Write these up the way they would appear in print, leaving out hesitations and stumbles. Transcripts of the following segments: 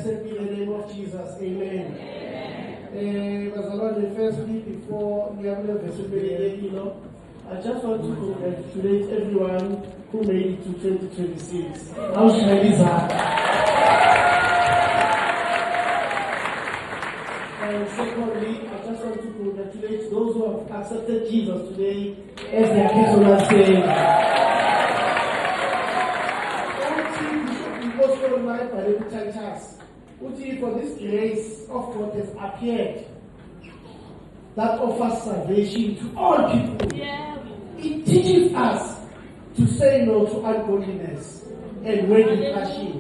Blessed be the name of Jesus. Amen. Firstly, before I just want to congratulate everyone who made it to 2026. How should I do that? And secondly, I just want to congratulate those who have accepted Jesus today as their personal Savior. For this grace of God has appeared that offers salvation to all people. Yeah. It teaches us to say no to ungodliness and worldly passion.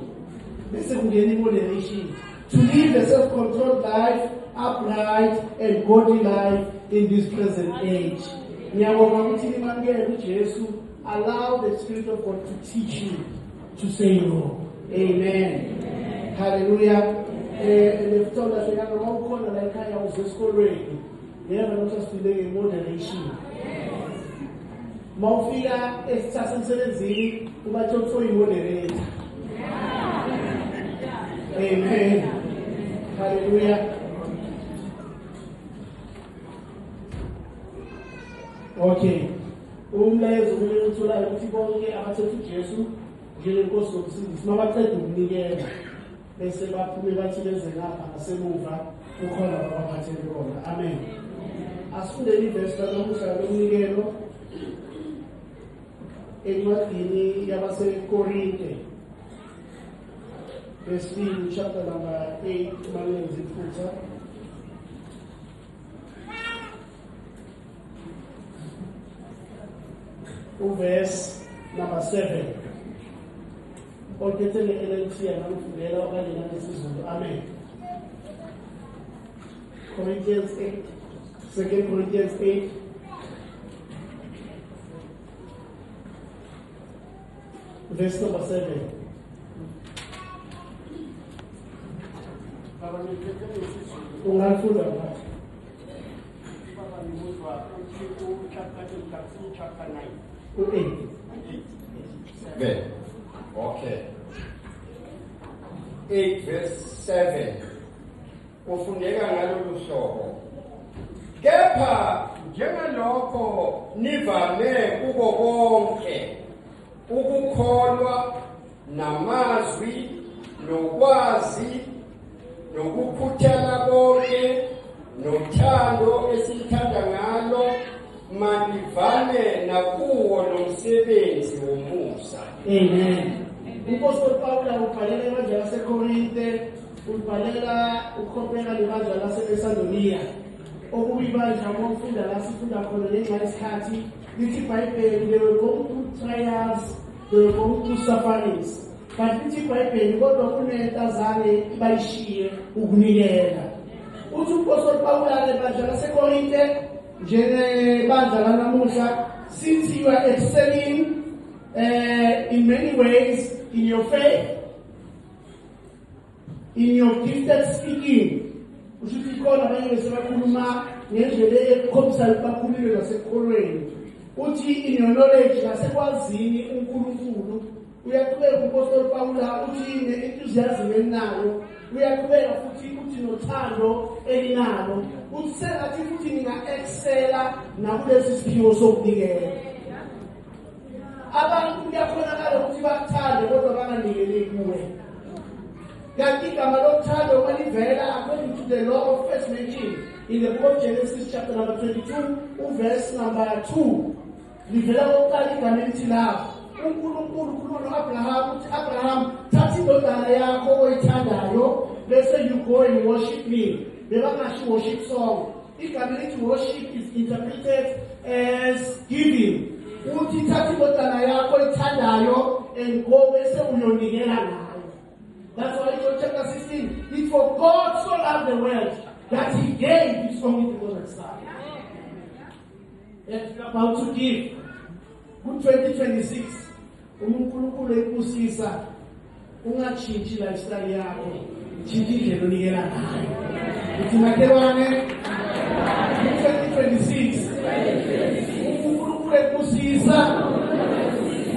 This is moderation. To live a self-controlled life, upright and godly life in this present age. Allow the Spirit of God to teach you to say no. Amen. Hallelujah. They've told us like I was just already. They have not just today in moderation. Mafia is just in Serenzi, but also in moderation. Amen. Hallelujah. Okay. Umlezo umuthola ukuthi bonke abathethe uJesu njengenkosi yomsindisi mabaqeda ukunikela bese baphume bathi beze ngapha ngasemuva ukhona abaphathele khona. Amen. Asifunde iverse lamuhla lomnikelo encwadini yabaseKorinte lesibili chapter number 8 kumalenzi iphutha verse number 7. Okethele NLT anamfundela okanye nangesizulu. Amen. Corinthians 8. 2 Corinthians 8. Verse number 7. Ungafunda ngathi. Chapter 9. 8. Okay. 8 verse 7. Ufundeka ngalolu hlobo. Kepha njengalokho nivame kubo bonke ukukholwa namazwi nokwazi nokukhuthana konke nothando esithanda ngalo manivane nakuwo nomsebenzi womusa. Amen. Upostol Paulo ubhalela ebandla laseKorinte, ubhalela ukhopela lebandla laseThesalonika. Okuyibandla mofunda la sifunda khona ngenxa yesikhathi lithi iBhayibheli they were going through trials, they were going through sufferings. But lithi iBhayibheli kodwa kunento azange bayishiye ukunikela. Uthi upostol Paulo lebandla laseKorinte njengebandla lanamuhla, since you are excelling in many ways in your faith, in your gifted speaking, ushuthi khona abanye besebakhuluma ngendlela ekhombisa bakhulile nasekholweni. Uthi in your knowledge nasekwazini uNkulunkulu uyaqhubeka uPostoli Paulo uthi ne-enthusiasm enayo, uyaqhubeka futhi uthi nothando elinalo, uthi sengathi futhi ninga-excela nakulesi siphiwo sokunikela. Abantu kuyakhonakala ukuthi bakuthande kodwa banganikeli kuwe. Kanti igama lokuthanda malivela according to the law of first mention in the book of Genesis chapter number 22 verse number 2. Livela lokuqala igama elithi love. uNkulunkulu ukhuluma noAbraham uthi Abraham thatha indodana yakho oyithandayo bese you go and worship me. Bebangasho worship song. Igama elithi worship is interpreted as giving. Uthi thatha indodana yakho oyithandayo and go bese uyonikela nayo. That's why in John chapter 16, it's for God so loved the world that He gave His only begotten Son. And we're about to give. Good 2026. Unkulunkulu ekusisa ungachinji lifestyle yakho. Chinji indlela onikela ngayo. Uthi makelwane 2026. Unkulunkulu ekusisa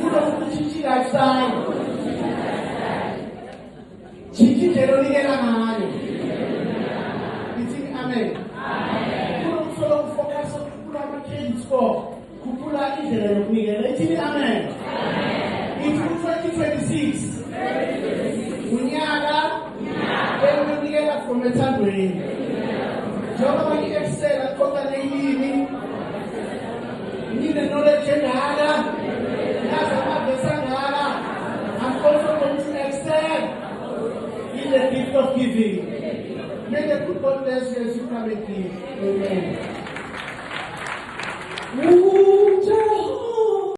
unokuchinji lifestyle. Chinji indlela onikela ngayo. Ithi amen. Kulo ukufocus ukukhuphula ama-credit score, khuphula indlela yokunikela. Ithi amen. Ithi 2026 unyaka ekunikela from ethandweni. Njengoba i-Excel aqoqa neyini, nine knowledge engaka